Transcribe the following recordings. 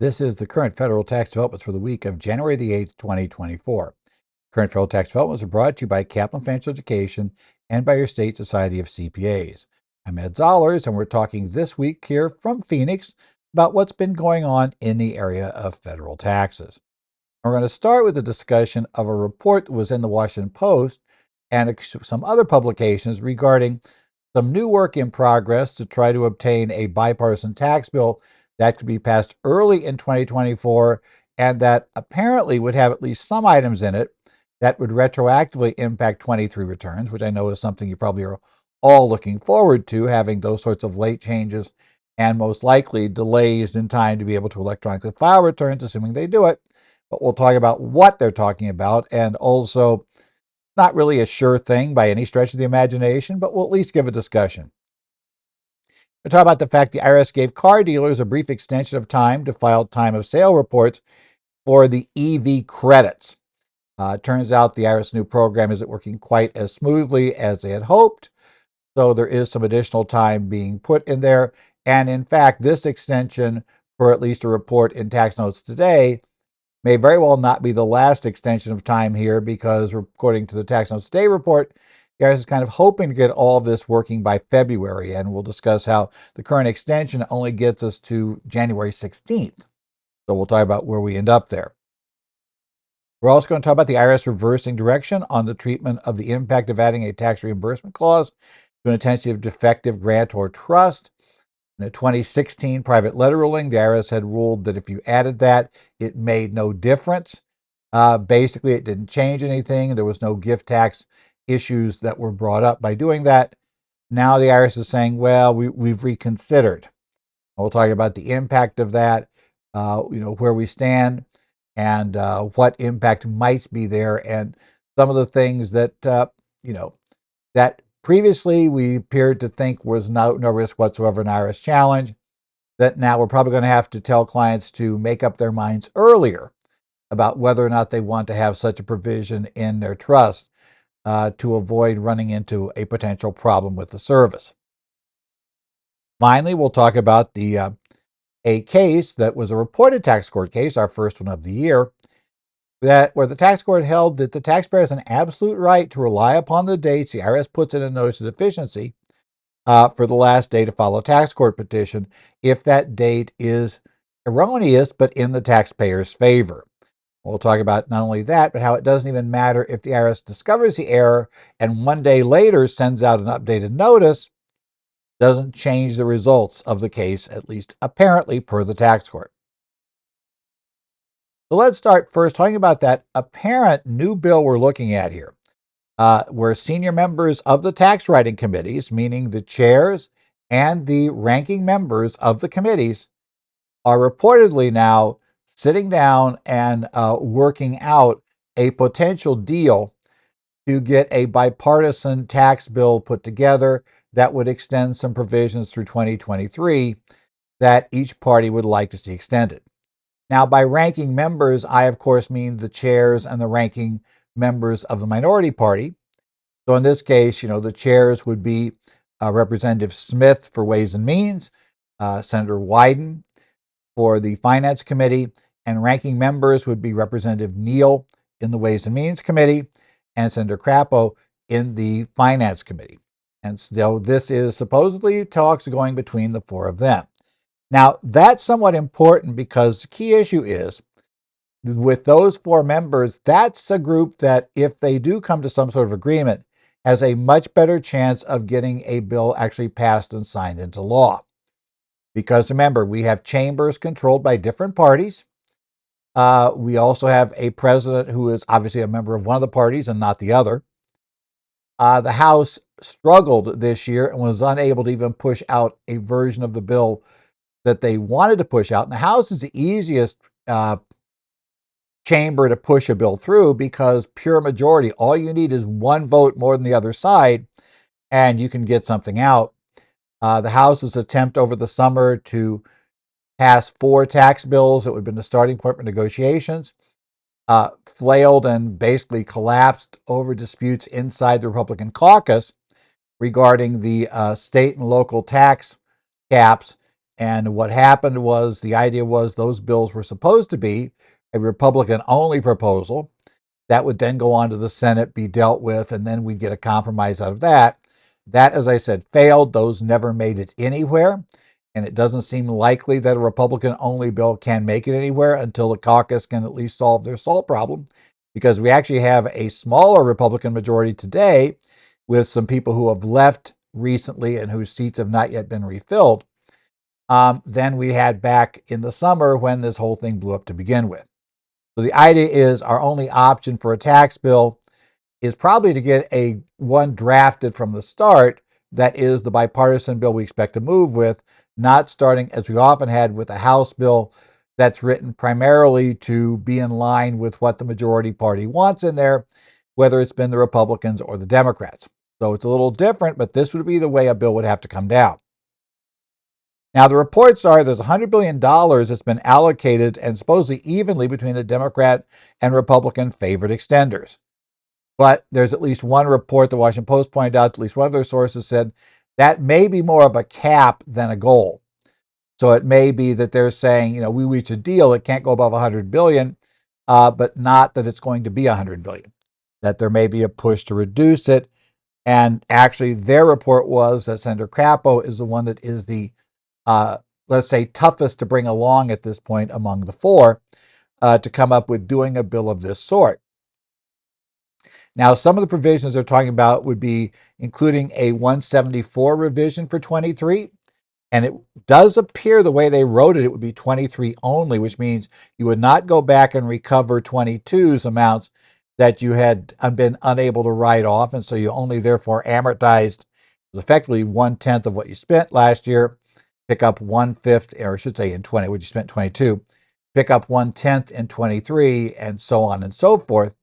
This is the current federal tax developments for the week of January the 8th, 2024. Current federal tax developments are brought to you by Kaplan Financial Education and by your state society of CPAs. I'm Ed Zollers, and we're talking this week here from Phoenix about what's been going on in the area of federal taxes. We're going to start with a discussion of a report that was in the Washington Post and some other publications regarding some new work in progress to try to obtain a bipartisan tax bill that could be passed early in 2024 and that apparently would have at least some items in it that would retroactively impact 23 returns, which I know is something you probably are all looking forward to, having those sorts of late changes and most likely delays in time to be able to electronically file returns, assuming they do it. But we'll talk about what they're talking about, and also not really a sure thing by any stretch of the imagination, but we'll at least give a discussion. We'll talk about the fact the IRS gave car dealers a brief extension of time to file time of sale reports for the EV credits. Turns out the IRS new program isn't working quite as smoothly as they had hoped, so there is some additional time being put in there. And in fact, this extension for at least a report in tax notes today may very well not be the last extension of time here, because according to the Tax Notes Today report, the IRS is kind of hoping to get all of this working by February, and we'll discuss how the current extension only gets us to January 16th. So we'll talk about where we end up there. We're also going to talk about the IRS reversing direction on the treatment of the impact of adding a tax reimbursement clause to an intensive defective grant or trust. In a 2016 private letter ruling, the IRS had ruled that if you added that, it made no difference. Basically, it didn't change anything. There was no gift tax issues that were brought up by doing that. Now the IRS is saying, well, we've reconsidered. We'll talk about the impact of that, where we stand, and what impact might be there, and some of the things that, that previously we appeared to think was no risk whatsoever in IRS challenge, that now we're probably going to have to tell clients to make up their minds earlier about whether or not they want to have such a provision in their trust to avoid running into a potential problem with the service. Finally, we'll talk about a case that was a reported tax court case, our first one of the year, where the tax court held that the taxpayer has an absolute right to rely upon the dates the IRS puts in a notice of deficiency for the last day to file a tax court petition if that date is erroneous but in the taxpayer's favor. We'll talk about not only that, but how it doesn't even matter if the IRS discovers the error and 1 day later sends out an updated notice. Doesn't change the results of the case, at least apparently per the tax court. So let's start first talking about that apparent new bill we're looking at here, where senior members of the tax writing committees, meaning the chairs and the ranking members of the committees, are reportedly now sitting down and working out a potential deal to get a bipartisan tax bill put together that would extend some provisions through 2023 that each party would like to see extended. Now, by ranking members, I, of course, mean the chairs and the ranking members of the minority party. So in this case, the chairs would be Representative Smith for Ways and Means, Senator Wyden for the Finance Committee, and ranking members would be Representative Neal in the Ways and Means Committee and Senator Crapo in the Finance Committee. And so this is supposedly talks going between the four of them. Now, that's somewhat important because the key issue is, with those four members, that's a group that, if they do come to some sort of agreement, has a much better chance of getting a bill actually passed and signed into law. Because remember, we have chambers controlled by different parties. We also have a president who is obviously a member of one of the parties and not the other. The House struggled this year and was unable to even push out a version of the bill that they wanted to push out. And the House is the easiest chamber to push a bill through because pure majority, all you need is one vote more than the other side, and you can get something out. The House's attempt over the summer to pass 4 tax bills that would have been the starting point for negotiations flailed and basically collapsed over disputes inside the Republican caucus regarding the state and local tax caps And what happened was the idea was those bills were supposed to be a Republican-only proposal that would then go on to the Senate, be dealt with, and then we'd get a compromise out of that. That, as I said, failed. Those never made it anywhere. And it doesn't seem likely that a Republican-only bill can make it anywhere until the caucus can at least solve their SALT problem, because we actually have a smaller Republican majority today with some people who have left recently and whose seats have not yet been refilled than we had back in the summer when this whole thing blew up to begin with. So the idea is our only option for a tax bill is probably to get a one drafted from the start that is the bipartisan bill we expect to move with, not starting as we often had with a House bill that's written primarily to be in line with what the majority party wants in there, whether it's been the Republicans or the Democrats. So it's a little different, but this would be the way a bill would have to come down. Now, the reports are there's $100 billion that's been allocated and supposedly evenly between the Democrat and Republican favored extenders. But there's at least one report the Washington Post pointed out, at least one of their sources said, that may be more of a cap than a goal. So it may be that they're saying, we reach a deal, it can't go above $100 billion, but not that it's going to be $100 billion, that there may be a push to reduce it. And actually, their report was that Senator Crapo is the one that is the let's say, toughest to bring along at this point among the four to come up with doing a bill of this sort. Now, some of the provisions they're talking about would be including a 174 revision for 23. And it does appear the way they wrote it, it would be 23 only, which means you would not go back and recover 22's amounts that you had been unable to write off. And so you only therefore amortized effectively 1/10 of what you spent last year, pick up 1/5, or I should say in 20, what you spent 22, pick up 1/10 in 23, and so on and so forth.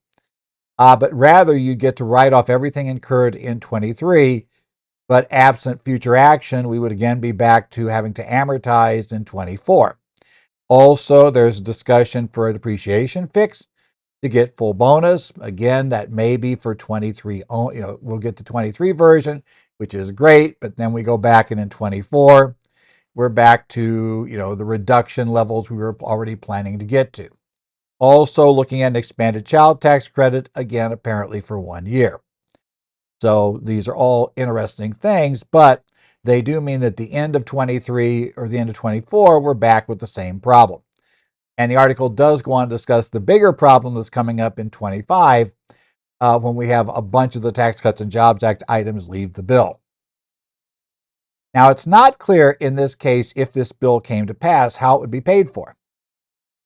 But rather you get to write off everything incurred in 23, but absent future action, we would again be back to having to amortize in 24. Also, there's discussion for a depreciation fix to get full bonus. Again, that may be for 23. We'll get the 23 version, which is great, but then we go back and in 24, we're back to, the reduction levels we were already planning to get to. Also looking at an expanded child tax credit, again, apparently for 1 year. So these are all interesting things, but they do mean that the end of 23 or the end of 24, we're back with the same problem. And the article does go on to discuss the bigger problem that's coming up in 25 when we have a bunch of the Tax Cuts and Jobs Act items leave the bill. Now, it's not clear in this case, if this bill came to pass, how it would be paid for.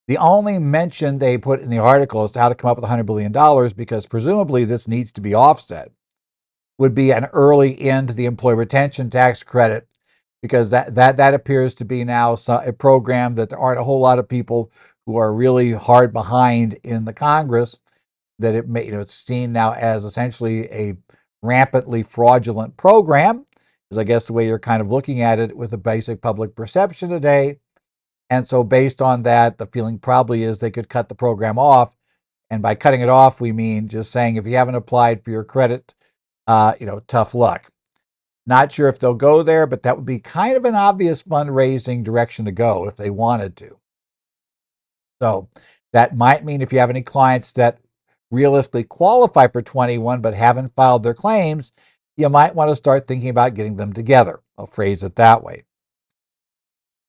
The only mention they put in the article as to how to come up with $100 billion, because presumably this needs to be offset, would be an early end to the employee retention tax credit, because that appears to be now a program that there aren't a whole lot of people who are really hard behind in the Congress, that it's seen now as essentially a rampantly fraudulent program, is I guess the way you're kind of looking at it with the basic public perception today. And so based on that, the feeling probably is they could cut the program off. And by cutting it off, we mean just saying, if you haven't applied for your credit, tough luck. Not sure if they'll go there, but that would be kind of an obvious fundraising direction to go if they wanted to. So that might mean if you have any clients that realistically qualify for 21 but haven't filed their claims, you might want to start thinking about getting them together. I'll phrase it that way.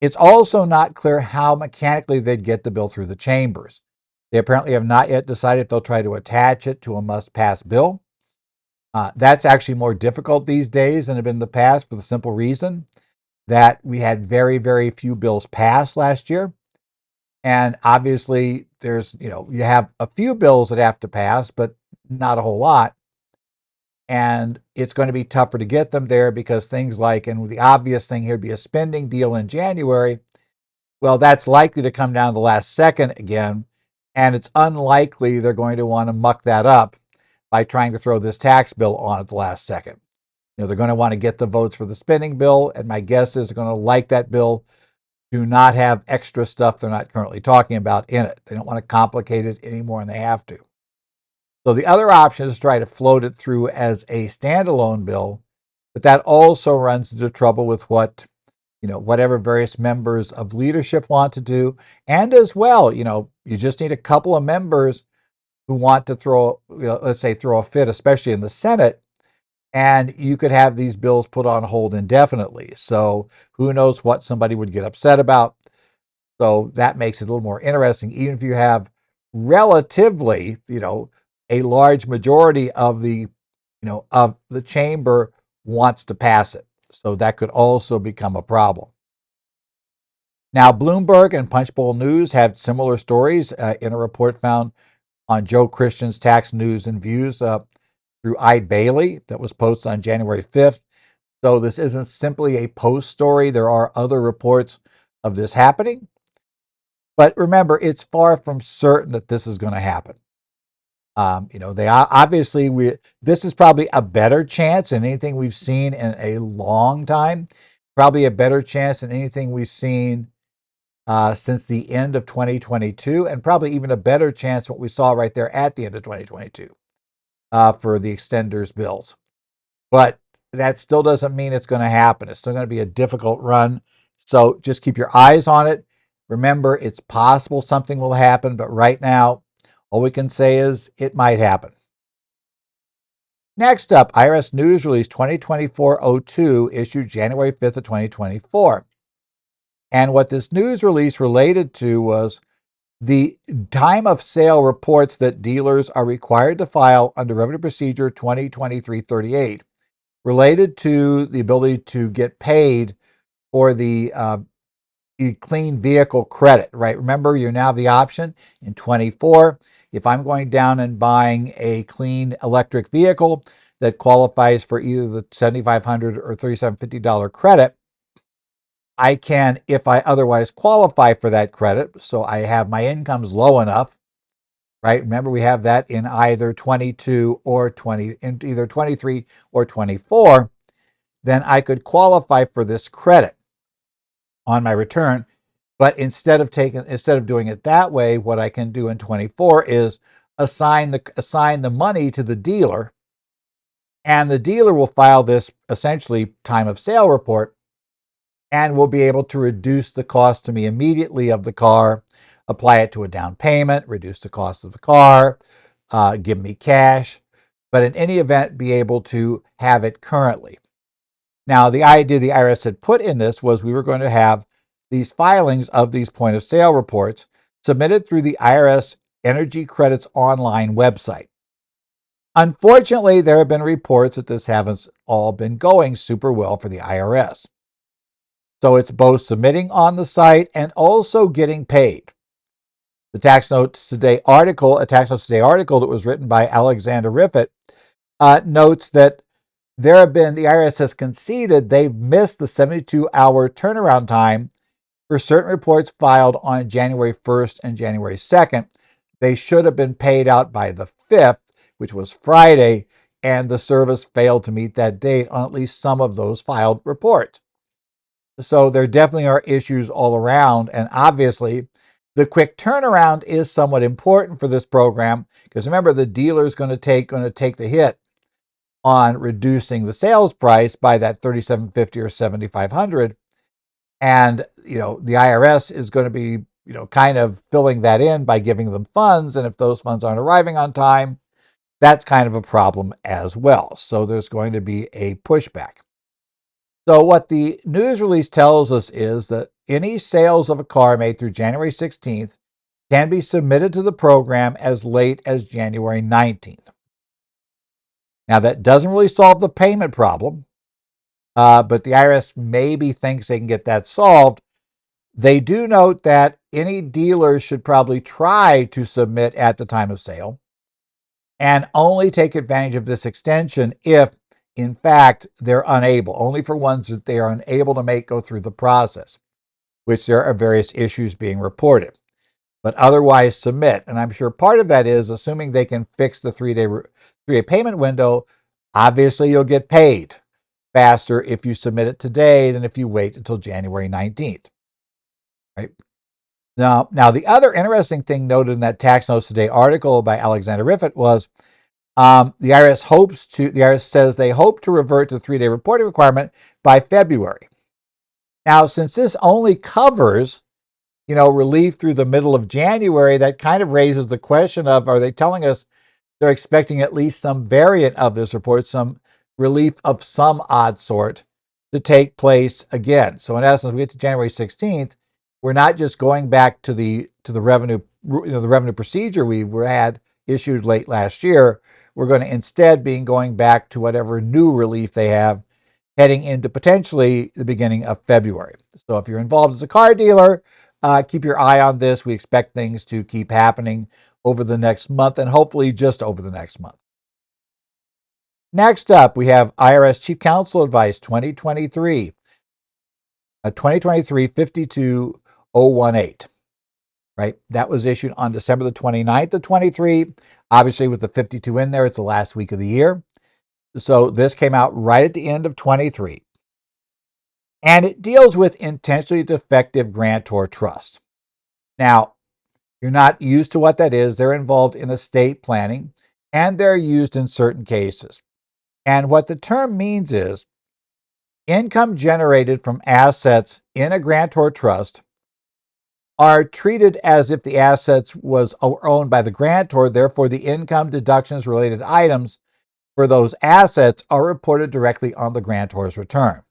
It's also not clear how mechanically they'd get the bill through the chambers. They apparently have not yet decided if they'll try to attach it to a must-pass bill. That's actually more difficult these days than it had been in the past, for the simple reason that we had very, very few bills passed last year. And obviously, you have a few bills that have to pass, but not a whole lot. And it's going to be tougher to get them there because things like, and the obvious thing here would be a spending deal in January. Well, that's likely to come down to the last second again. And it's unlikely they're going to want to muck that up by trying to throw this tax bill on at the last second. They're going to want to get the votes for the spending bill. And my guess is they're going to like that bill to not have extra stuff they're not currently talking about in it. They don't want to complicate it any more than they have to. So the other option is to try to float it through as a standalone bill, but that also runs into trouble with what whatever various members of leadership want to do. And as well, you just need a couple of members who want to throw, let's say, throw a fit, especially in the Senate, and you could have these bills put on hold indefinitely. So who knows what somebody would get upset about. So that makes it a little more interesting, even if you have relatively, a large majority of the chamber wants to pass it. So that could also become a problem. Now, Bloomberg and Punchbowl News have similar stories in a report found on Joe Christian's Tax News and Views through Bailey that was posted on January 5th. So this isn't simply a post story. There are other reports of this happening. But remember, it's far from certain that this is going to happen. They obviously this is probably a better chance than anything we've seen in a long time. Probably a better chance than anything we've seen since the end of 2022, and probably even a better chance what we saw right there at the end of 2022 for the extenders bills. But that still doesn't mean it's going to happen. It's still going to be a difficult run. So just keep your eyes on it. Remember, it's possible something will happen, but right now, all we can say is it might happen. Next up, IRS News Release 2024-02, issued January 5th of 2024. And what this news release related to was the time of sale reports that dealers are required to file under Revenue Procedure 2023-38, related to the ability to get paid for the clean vehicle credit, right? Remember, you now have the option in 24. If I'm going down and buying a clean electric vehicle that qualifies for either the $7,500 or $3,750 credit, I can, if I otherwise qualify for that credit, so I have my incomes low enough, right? Remember, we have that in either 22 or 20, in either 23 or 24, then I could qualify for this credit on my return. But instead of doing it that way, what I can do in 24 is assign the money to the dealer, and the dealer will file this essentially time of sale report and will be able to reduce the cost to me immediately of the car, apply it to a down payment, reduce the cost of the car, give me cash, but in any event, be able to have it currently. Now, the idea the IRS had put in this was we were going to have these filings of these point of sale reports submitted through the IRS Energy Credits Online website. Unfortunately, there have been reports that this hasn't all been going super well for the IRS. So it's both submitting on the site and also getting paid. The Tax Notes Today article, a Tax Notes Today article that was written by Alexander Riffett, notes that the IRS has conceded they've missed the 72-hour turnaround time for certain reports filed on January 1st and January 2nd. They should have been paid out by the 5th, which was Friday, and the service failed to meet that date on at least some of those filed reports. So there definitely are issues all around, and obviously the quick turnaround is somewhat important for this program, because remember, the dealer is going to take the hit on reducing the sales price by that $3,750 or $7,500, and the IRS is going to be kind of filling that in by giving them funds, and if those funds aren't arriving on time, that's kind of a problem as well. So there's going to be a pushback. So what the news release tells us is that any sales of a car made through January 16th can be submitted to the program as late as January 19th. Now, that doesn't really solve the payment problem, but the IRS maybe thinks they can get that solved. They do note that any dealers should probably try to submit at the time of sale and only take advantage of this extension if, in fact, they're unable, only for ones that they are unable to make go through the process, which there are various issues being reported. But otherwise submit. And I'm sure part of that is assuming they can fix the three-day payment window. Obviously, you'll get paid faster if you submit it today than if you wait until January 19th. Right? Now, the other interesting thing noted in that Tax Notes Today article by Alexander Riffett was the IRS says they hope to revert to the 3-day reporting requirement by February. Now, since this only covers, relief through the middle of January, that kind of raises the question of, are they telling us they're expecting at least some variant of this report, some relief of some odd sort to take place again? So in essence, we get to January 16th, we're not just going back to the revenue, the revenue procedure we had issued late last year. We're going to instead be going back to whatever new relief they have heading into potentially the beginning of February. So if you're involved as a car dealer, keep your eye on this. We expect things to keep happening over the next month and hopefully just over the next month. Next up, we have IRS Chief Counsel Advice 2023, 52018, right? That was issued on December the 29th of 23. Obviously, with the 52 in there, it's the last week of the year. So this came out right at the end of 23. And it deals with intentionally defective grantor trust. Now, you're not used to what that is. They're involved in estate planning, and they're used in certain cases. And what the term means is income generated from assets in a grantor trust are treated as if the assets was owned by the grantor. Therefore, the income deductions related items for those assets are reported directly on the grantor's return.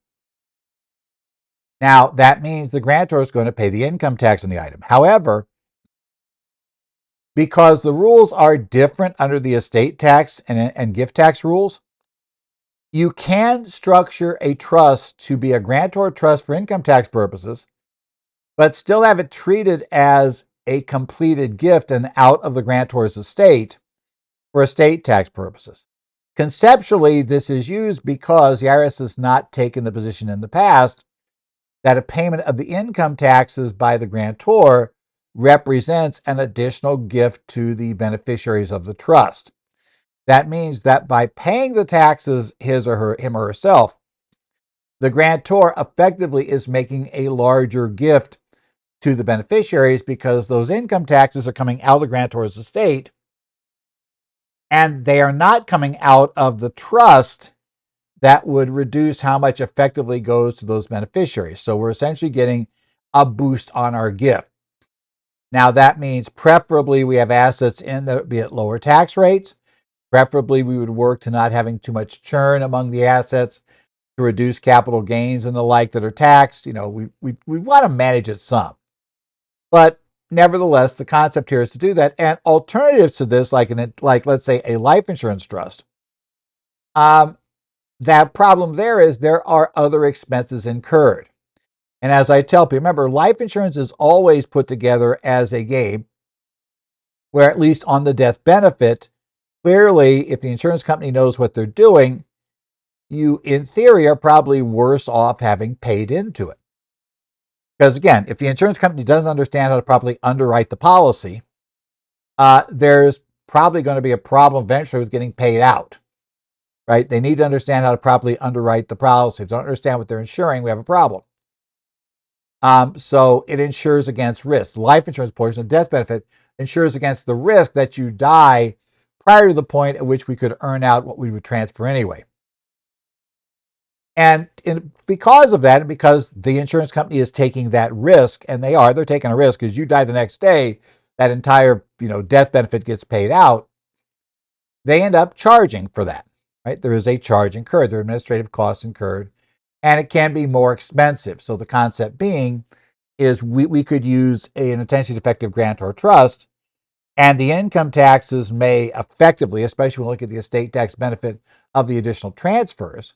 Now, that means the grantor is going to pay the income tax on the item. However, because the rules are different under the estate tax and gift tax rules, you can structure a trust to be a grantor trust for income tax purposes, but still have it treated as a completed gift and out of the grantor's estate for estate tax purposes. Conceptually, this is used because the IRS has not taken the position in the past that a payment of the income taxes by the grantor represents an additional gift to the beneficiaries of the trust. That means that by paying the taxes, him or herself, the grantor effectively is making a larger gift to the beneficiaries because those income taxes are coming out of the grantor's estate and they are not coming out of the trust that would reduce how much effectively goes to those beneficiaries. So we're essentially getting a boost on our gift. Now that means preferably we have assets in that be at lower tax rates. Preferably we would work to not having too much churn among the assets to reduce capital gains and the like that are taxed. We want to manage it some. But nevertheless, the concept here is to do that. And alternatives to this, like let's say a life insurance trust, that problem there is there are other expenses incurred. And as I tell people, remember, life insurance is always put together as a game where, at least on the death benefit, clearly, if the insurance company knows what they're doing, you, in theory, are probably worse off having paid into it. Because again, if the insurance company doesn't understand how to properly underwrite the policy, there's probably going to be a problem eventually with getting paid out. Right? They need to understand how to properly underwrite the policy. If they don't understand what they're insuring, we have a problem. So it insures against risk. The life insurance portion of death benefit insures against the risk that you die prior to the point at which we could earn out what we would transfer anyway. And because of that, and because the insurance company is taking that risk, and they're taking a risk because you die the next day, that entire death benefit gets paid out, they end up charging for that. Right? There is a charge incurred, there are administrative costs incurred, and it can be more expensive. So the concept being is we could use an intentionally defective grantor trust, and the income taxes may effectively, especially when we look at the estate tax benefit of the additional transfers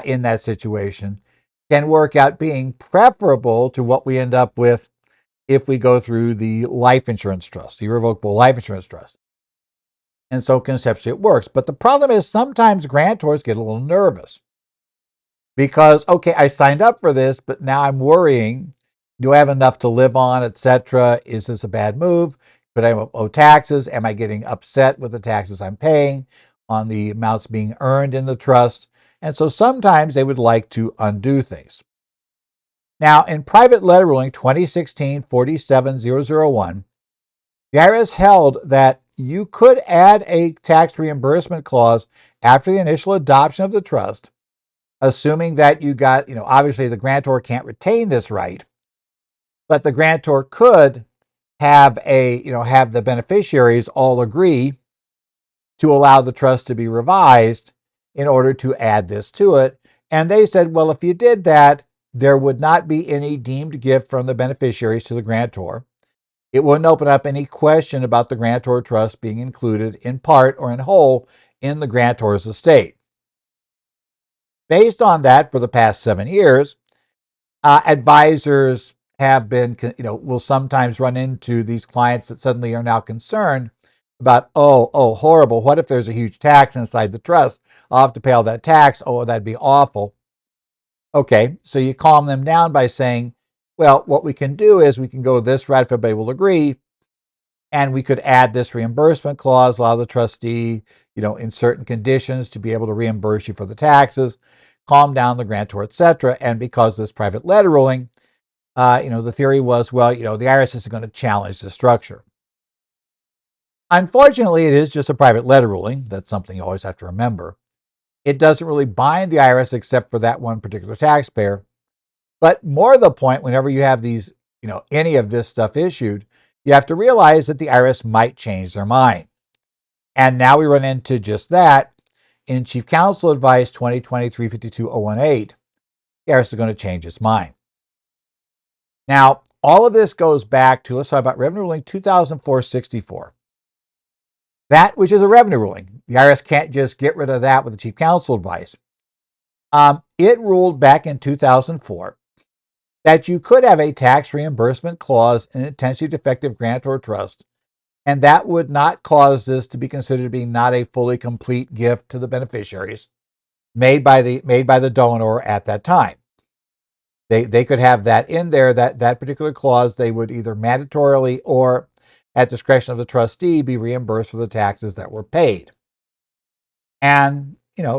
in that situation, can work out being preferable to what we end up with if we go through the life insurance trust, the irrevocable life insurance trust. And so conceptually it works. But the problem is sometimes grantors get a little nervous because, okay, I signed up for this, but now I'm worrying, do I have enough to live on, etc.? Is this a bad move? Could I owe taxes? Am I getting upset with the taxes I'm paying on the amounts being earned in the trust? And so sometimes they would like to undo things. Now, in Private Letter Ruling 2016-47001, the IRS held that you could add a tax reimbursement clause after the initial adoption of the trust assuming that you got, obviously the grantor can't retain this right, but the grantor could have have the beneficiaries all agree to allow the trust to be revised in order to add this to it. And they said, well, if you did that, there would not be any deemed gift from the beneficiaries to the grantor. It wouldn't open up any question about the grantor trust being included in part or in whole in the grantor's estate. Based on that, for the past 7 years, advisors have been, will sometimes run into these clients that suddenly are now concerned about, oh, horrible. What if there's a huge tax inside the trust? I'll have to pay all that tax. Oh, that'd be awful. Okay, so you calm them down by saying, well, what we can do is we can go this route if everybody will agree, and we could add this reimbursement clause, allow the trustee, in certain conditions to be able to reimburse you for the taxes, calm down the grantor, etc. And because of this private letter ruling, the theory was, well, the IRS is going to challenge the structure. Unfortunately, it is just a private letter ruling. That's something you always have to remember. It doesn't really bind the IRS except for that one particular taxpayer. But more to the point, whenever you have these, any of this stuff issued, you have to realize that the IRS might change their mind. And now we run into just that in Chief Counsel Advice 2023-52018. The IRS is going to change its mind. Now, all of this goes back to, let's talk about Revenue Ruling 2004-64. That which is a revenue ruling. The IRS can't just get rid of that with the Chief Counsel Advice. It ruled back in 2004 that you could have a tax reimbursement clause in an intentionally defective grant or trust, and that would not cause this to be considered to be not a fully complete gift to the beneficiaries made by the donor at that time. They could have that in there, that particular clause. They would either mandatorily or at discretion of the trustee be reimbursed for the taxes that were paid. And,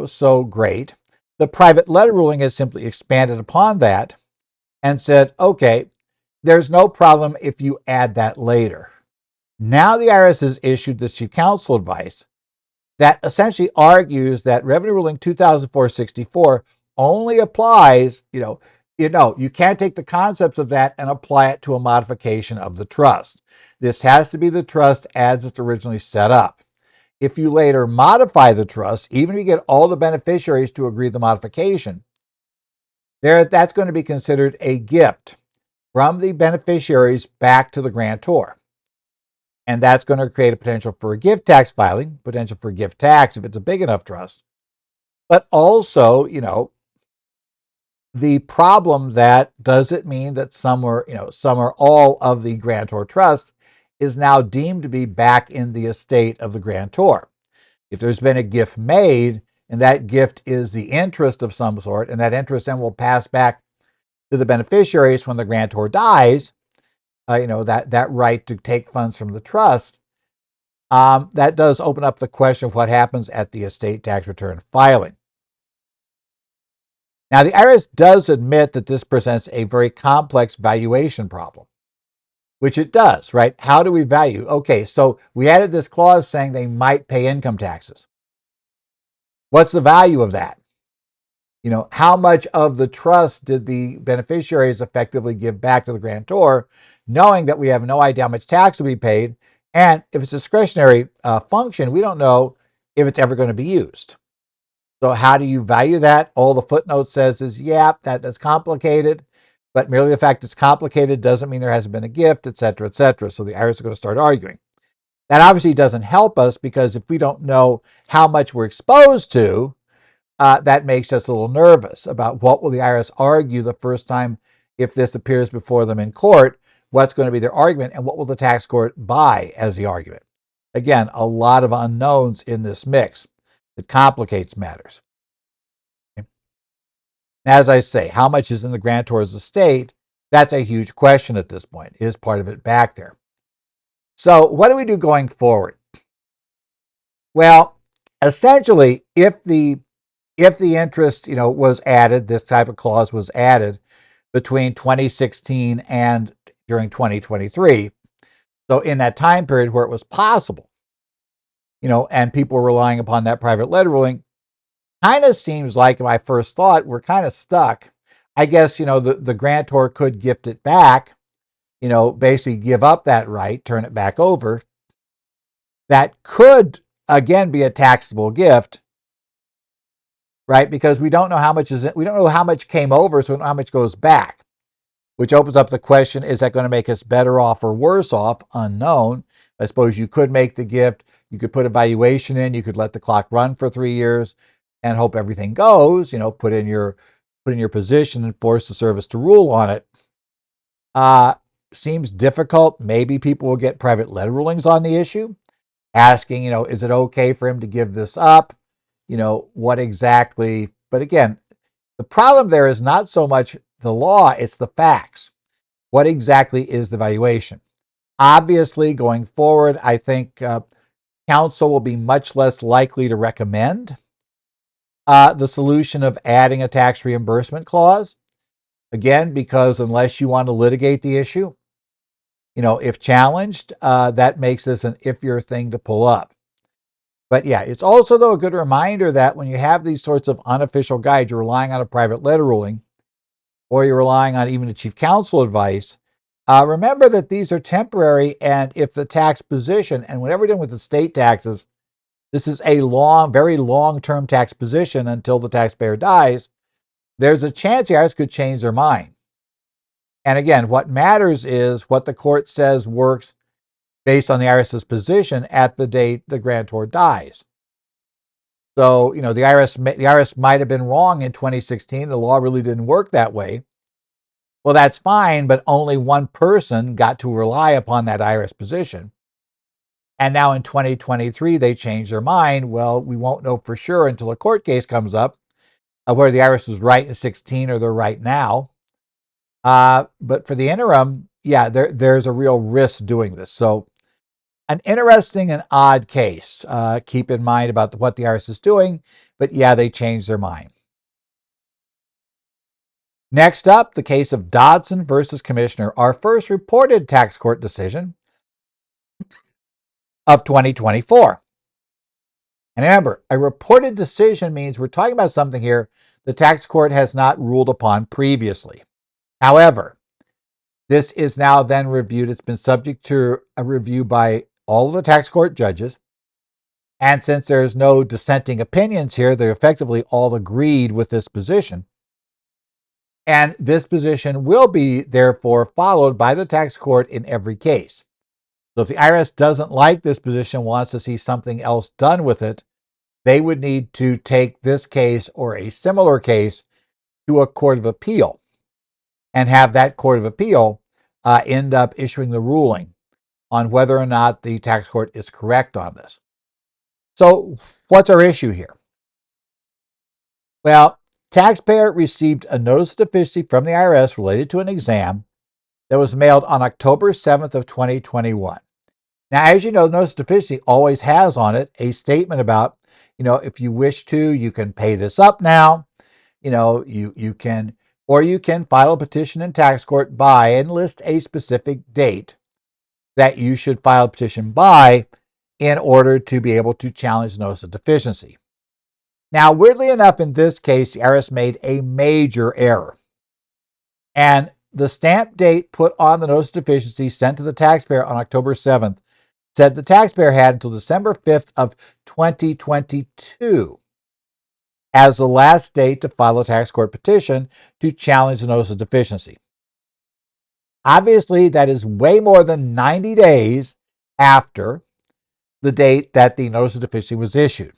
so great. The private letter ruling has simply expanded upon that and said, okay, there's no problem if you add that later. Now the IRS has issued this Chief Counsel Advice that essentially argues that Revenue Ruling 2004-64 only applies, you can't take the concepts of that and apply it to a modification of the trust. This has to be the trust as it's originally set up. If you later modify the trust, even if you get all the beneficiaries to agree to the modification, that's going to be considered a gift from the beneficiaries back to the grantor. And that's going to create a potential for a gift tax filing, potential for gift tax if it's a big enough trust. But also, the problem that does it mean that some or all of the grantor trust is now deemed to be back in the estate of the grantor. If there's been a gift made and that gift is the interest of some sort, and that interest then will pass back to the beneficiaries when the grantor dies, that right to take funds from the trust, that does open up the question of what happens at the estate tax return filing. Now, the IRS does admit that this presents a very complex valuation problem, which it does, right? How do we value? Okay, so we added this clause saying they might pay income taxes. What's the value of that? How much of the trust did the beneficiaries effectively give back to the grantor, knowing that we have no idea how much tax will be paid, and if it's a discretionary function, we don't know if it's ever going to be used. So how do you value that? All the footnote says is, that's complicated, but merely the fact it's complicated doesn't mean there hasn't been a gift, et cetera, et cetera. So the IRS is going to start arguing. That obviously doesn't help us, because if we don't know how much we're exposed to, that makes us a little nervous about what will the IRS argue the first time if this appears before them in court. What's going to be their argument, and what will the tax court buy as the argument? Again, a lot of unknowns in this mix. It complicates matters. Okay. As I say, how much is in the grantor's estate? That's a huge question at this point. Is part of it back there? So what do we do going forward? Well, essentially, if the interest, was added, this type of clause was added between 2016 and during 2023. So in that time period where it was possible, and people were relying upon that private letter ruling, kind of seems like my first thought, we're kind of stuck. I guess, the grantor could gift it back, basically give up that right, turn it back over. That could, again, be a taxable gift, right? Because we don't know how much we don't know how much came over, so we don't know how much goes back, which opens up the question, is that going to make us better off or worse off? Unknown. I suppose you could make the gift, you could put a valuation in, you could let the clock run for 3 years and hope everything goes, put in your position and force the service to rule on it. Seems difficult. Maybe people will get private letter rulings on the issue, asking, is it okay for him to give this up? What exactly? But again, the problem there is not so much the law, it's the facts. What exactly is the valuation? Obviously, going forward, I think counsel will be much less likely to recommend the solution of adding a tax reimbursement clause. Again, because unless you want to litigate the issue, if challenged, that makes this an if-your thing to pull up. But yeah, it's also, though, a good reminder that when you have these sorts of unofficial guides, you're relying on a private letter ruling, or you're relying on even a chief counsel advice, remember that these are temporary, and if the tax position, and whenever we're dealing with the state taxes, this is a very long-term tax position until the taxpayer dies, there's a chance the IRS could change their mind. And again, what matters is what the court says works based on the IRS's position at the date the grantor dies. So, the IRS might have been wrong in 2016. The law really didn't work that way. Well, that's fine, but only one person got to rely upon that IRS position. And now in 2023, they changed their mind. Well, we won't know for sure until a court case comes up of whether the IRS was right in 16 or they're right now. But for the interim, yeah, there's a real risk doing this. So an interesting and odd case. Keep in mind about what the IRS is doing, but yeah, they changed their mind. Next up, the case of Dodson versus Commissioner, our first reported tax court decision of 2024. And remember, a reported decision means we're talking about something here the tax court has not ruled upon previously. However, this is now then reviewed. It's been subject to a review by all of the tax court judges. And since there's no dissenting opinions here, they're effectively all agreed with this position. And this position will be, therefore, followed by the tax court in every case. So if the IRS doesn't like this position, wants to see something else done with it, they would need to take this case or a similar case to a court of appeal and have that court of appeal end up issuing the ruling on whether or not the tax court is correct on this. So what's our issue here? Well, taxpayer received a notice of deficiency from the IRS related to an exam that was mailed on October 7th of 2021. Now, as you know, notice of deficiency always has on it a statement about, if you wish to, you can pay this up now. You can file a petition in tax court by and list a specific date that you should file a petition by in order to be able to challenge the notice of deficiency. Now, weirdly enough, in this case, the IRS made a major error. And the stamp date put on the notice of deficiency sent to the taxpayer on October 7th said the taxpayer had until December 5th of 2022 as the last date to file a tax court petition to challenge the notice of deficiency. Obviously, that is way more than 90 days after the date that the notice of deficiency was issued.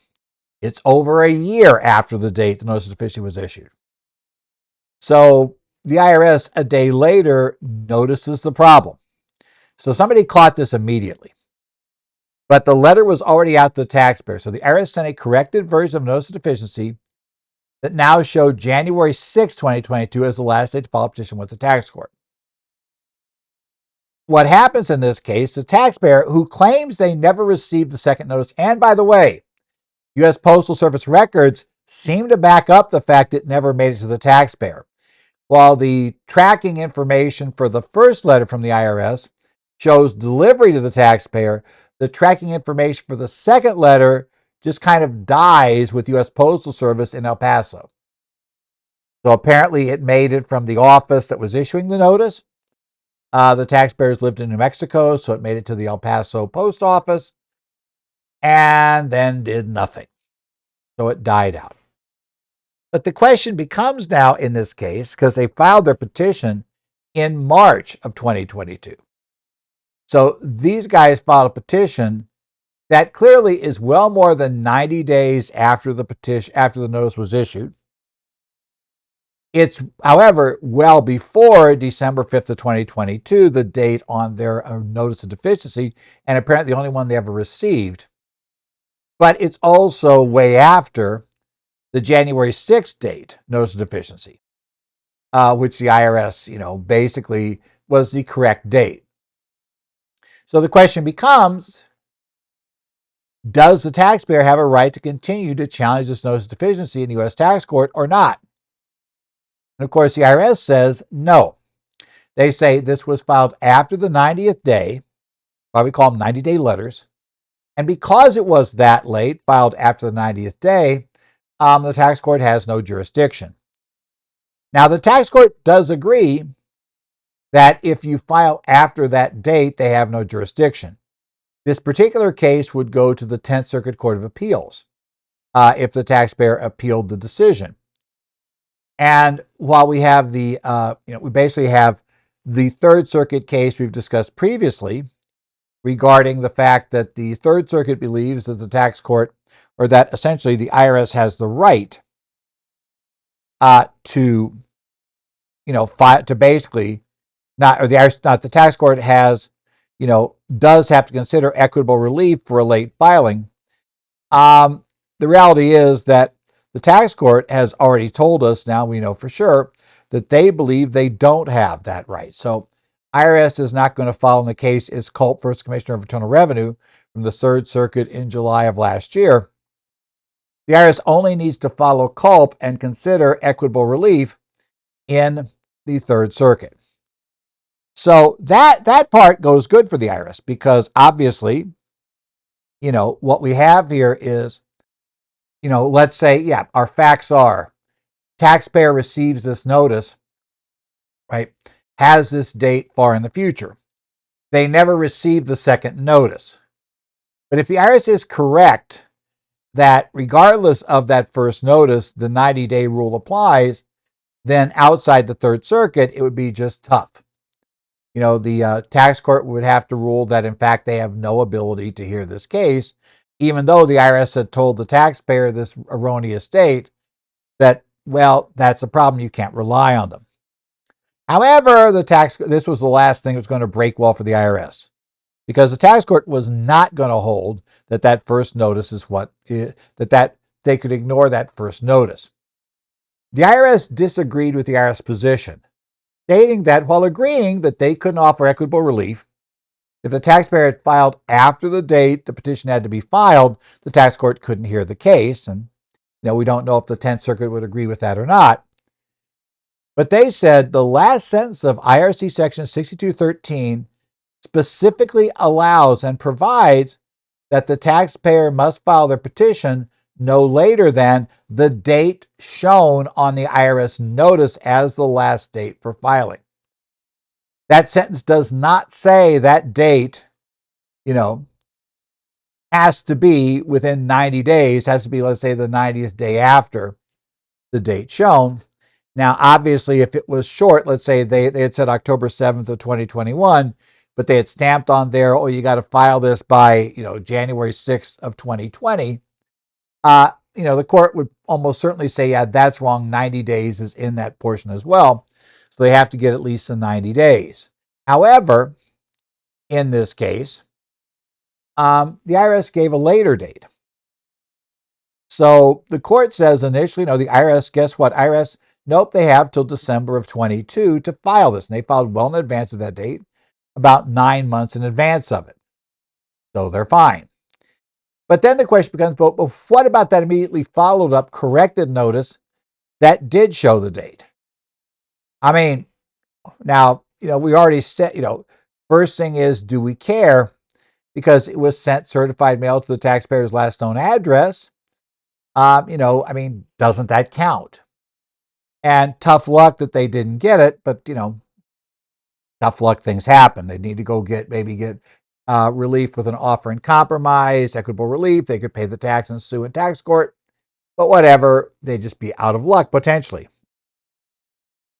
It's over a year after the date the notice of deficiency was issued. So the IRS, a day later, notices the problem. So somebody caught this immediately. But the letter was already out to the taxpayer. So the IRS sent a corrected version of notice of deficiency that now showed January 6, 2022 as the last date to file a petition with the tax court. What happens in this case, the taxpayer who claims they never received the second notice, and by the way, U.S. Postal Service records seem to back up the fact it never made it to the taxpayer. While the tracking information for the first letter from the IRS shows delivery to the taxpayer, the tracking information for the second letter just kind of dies with U.S. Postal Service in El Paso. So apparently it made it from the office that was issuing the notice. The taxpayers lived in New Mexico, so it made it to the El Paso post office and then did nothing. So it died out. But the question becomes now in this case, because they filed their petition in March of 2022. So these guys filed a petition that clearly is well more than 90 days after the notice was issued. It's, however, well before December 5th of 2022, the date on their Notice of Deficiency, and apparently the only one they ever received. But it's also way after the January 6th date, Notice of Deficiency, which the IRS, basically was the correct date. So the question becomes, does the taxpayer have a right to continue to challenge this Notice of Deficiency in the U.S. tax court or not? And of course, the IRS says no. They say this was filed after the 90th day, why we call them 90-day letters. And because it was that late, filed after the 90th day, the tax court has no jurisdiction. Now, the tax court does agree that if you file after that date, they have no jurisdiction. This particular case would go to the 10th Circuit Court of Appeals if the taxpayer appealed the decision. And while we have we basically have the Third Circuit case we've discussed previously regarding the fact that the Third Circuit believes that the tax court, or that essentially the IRS has the right to basically not, or the IRS, not the tax court has, does have to consider equitable relief for a late filing. The reality is that the tax court has already told us, now we know for sure, that they believe they don't have that right. So IRS is not going to follow in the case is Culp versus Commissioner of Internal Revenue from the Third Circuit in July of last year. The IRS only needs to follow Culp and consider equitable relief in the Third Circuit. So that part goes good for the IRS because obviously, what we have here is, let's say, our facts are taxpayer receives this notice, right, has this date far in the future. They never received the second notice. But if the IRS is correct that regardless of that first notice, the 90-day rule applies, then outside the Third Circuit, it would be just tough. The tax court would have to rule that, in fact, they have no ability to hear this case, even though the IRS had told the taxpayer this erroneous date that, well, that's a problem. You can't rely on them. However, this was the last thing that was going to break well for the IRS because the tax court was not going to hold that first notice is that they could ignore that first notice. The IRS disagreed with the IRS position, stating that while agreeing that they couldn't offer equitable relief, if the taxpayer had filed after the date the petition had to be filed, the tax court couldn't hear the case. And we don't know if the 10th Circuit would agree with that or not. But they said the last sentence of IRC section 6213 specifically allows and provides that the taxpayer must file their petition no later than the date shown on the IRS notice as the last date for filing. That sentence does not say that date, has to be within 90 days, has to be, let's say, the 90th day after the date shown. Now, obviously, if it was short, let's say they had said October 7th of 2021, but they had stamped on there, oh, you got to file this by, January 6th of 2020, the court would almost certainly say, yeah, that's wrong. 90 days is in that portion as well. So they have to get at least the 90 days. However, in this case, the IRS gave a later date. So the court says initially, the IRS, guess what? IRS, nope, they have till December of 22 to file this. And they filed well in advance of that date, about 9 months in advance of it. So they're fine. But then the question becomes, but what about that immediately followed up corrected notice that did show the date? I mean, now, we already said, first thing is, do we care? because it was sent certified mail to the taxpayer's last known address, doesn't that count? And tough luck that they didn't get it, but, tough luck, things happen. They need to go get relief with an offer in compromise, equitable relief. They could pay the tax and sue in tax court, but whatever, they'd just be out of luck potentially.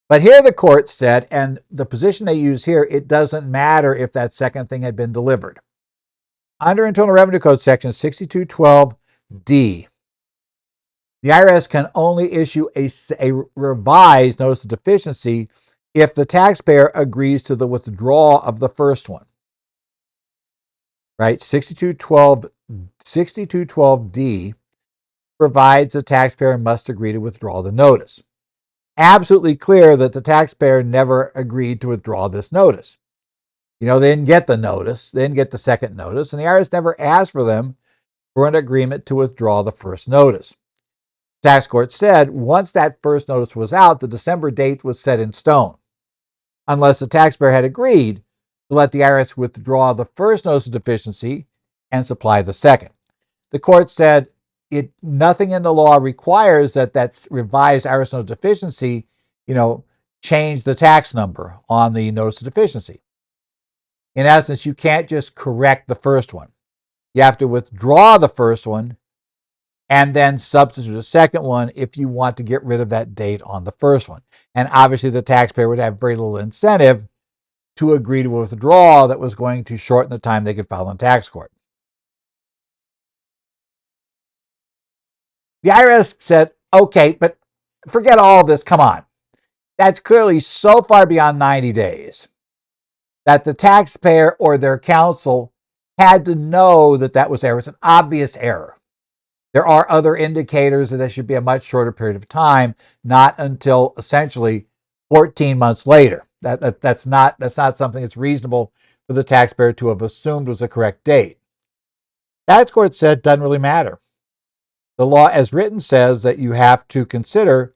But here the court said, and the position they use here, it doesn't matter if that second thing had been delivered. Under Internal Revenue Code section 6212D, the IRS can only issue a revised notice of deficiency if the taxpayer agrees to the withdrawal of the first one. Right? 6212D provides the taxpayer must agree to withdraw the notice. Absolutely clear that the taxpayer never agreed to withdraw this notice. They didn't get the notice, they didn't get the second notice, and the IRS never asked for them for an agreement to withdraw the first notice. The tax court said once that first notice was out, the December date was set in stone, unless the taxpayer had agreed to let the IRS withdraw the first notice of deficiency and supply the second. The court said nothing in the law requires that revised IRS notice of deficiency, change the tax number on the notice of deficiency. In essence, you can't just correct the first one. You have to withdraw the first one and then substitute a second one if you want to get rid of that date on the first one. And obviously, the taxpayer would have very little incentive to agree to a withdrawal that was going to shorten the time they could file in tax court. The IRS said, okay, but forget all of this. Come on. That's clearly so far beyond 90 days that the taxpayer or their counsel had to know that was error. It's an obvious error. There are other indicators that it should be a much shorter period of time, not until essentially 14 months later. That's not something that's reasonable for the taxpayer to have assumed was a correct date. Tax court said doesn't really matter. The law as written says that you have to consider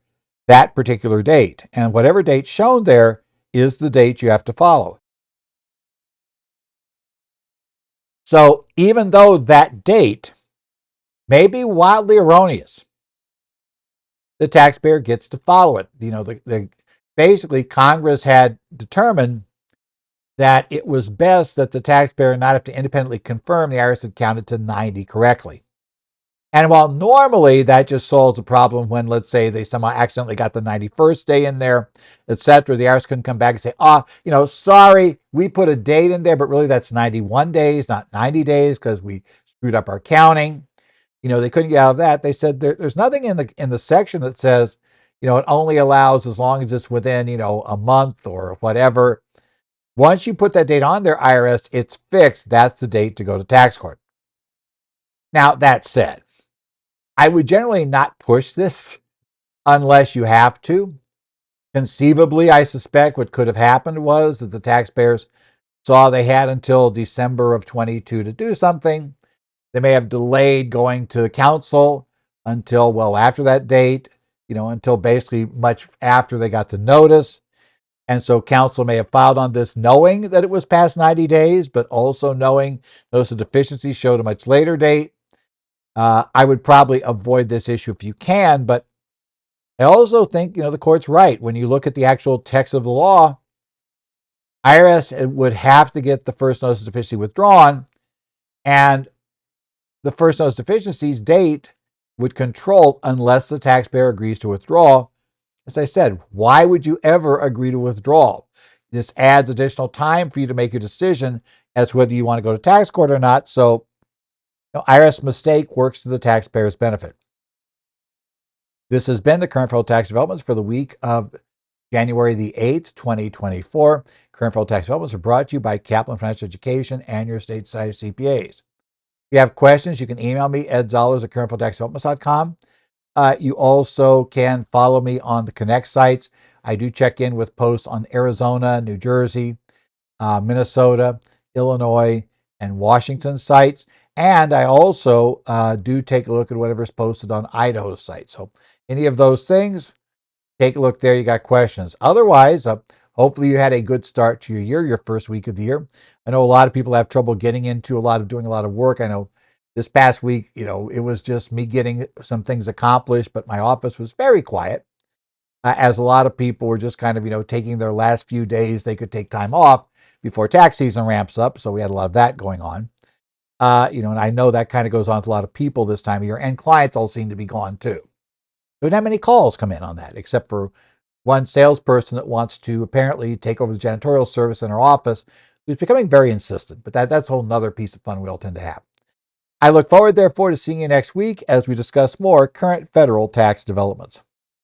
that particular date, and whatever date shown there is the date you have to follow. So even though that date may be wildly erroneous, the taxpayer gets to follow it. Basically, Congress had determined that it was best that the taxpayer not have to independently confirm the IRS had counted to 90 correctly. And while normally that just solves a problem when, let's say, they somehow accidentally got the 91st day in there, etc., the IRS couldn't come back and say, sorry, we put a date in there, but really that's 91 days, not 90 days, because we screwed up our counting. They couldn't get out of that. They said there's nothing in the section that says, it only allows as long as it's within, a month or whatever. Once you put that date on there, IRS, it's fixed. That's the date to go to tax court. Now, that said, I would generally not push this unless you have to. Conceivably, I suspect what could have happened was that the taxpayers saw they had until December of 22 to do something. They may have delayed going to counsel until well after that date, until basically much after they got the notice. And so counsel may have filed on this knowing that it was past 90 days, but also knowing notice of deficiency showed a much later date. I would probably avoid this issue if you can, but I also think, the court's right. When you look at the actual text of the law, IRS would have to get the first notice of deficiency withdrawn, and the first notice of deficiency's date would control unless the taxpayer agrees to withdraw. As I said, why would you ever agree to withdraw? This adds additional time for you to make your decision as to whether you want to go to tax court or not. So, IRS mistake works to the taxpayer's benefit. This has been the current federal tax developments for the week of January the 8th, 2024. Current federal tax developments are brought to you by Kaplan Financial Education and your state society of CPAs. If you have questions, you can email me, edzollers@currentfederaltaxdevelopments.com. You also can follow me on the Connect sites. I do check in with posts on Arizona, New Jersey, Minnesota, Illinois, and Washington sites. And I also do take a look at whatever's posted on Idaho's site. So any of those things, take a look there. You got questions. Otherwise, Hopefully you had a good start to your year, your first week of the year. I know a lot of people have trouble getting into doing a lot of work. I know this past week, it was just me getting some things accomplished, but my office was very quiet, as a lot of people were just kind of, taking their last few days they could take time off before tax season ramps up. So we had a lot of that going on. And I know that kind of goes on to a lot of people this time of year, and clients all seem to be gone too. There don't have many calls come in on that, except for one salesperson that wants to apparently take over the janitorial service in our office, who's becoming very insistent. But that's a whole nother piece of fun we all tend to have. I look forward, therefore, to seeing you next week as we discuss more current federal tax developments.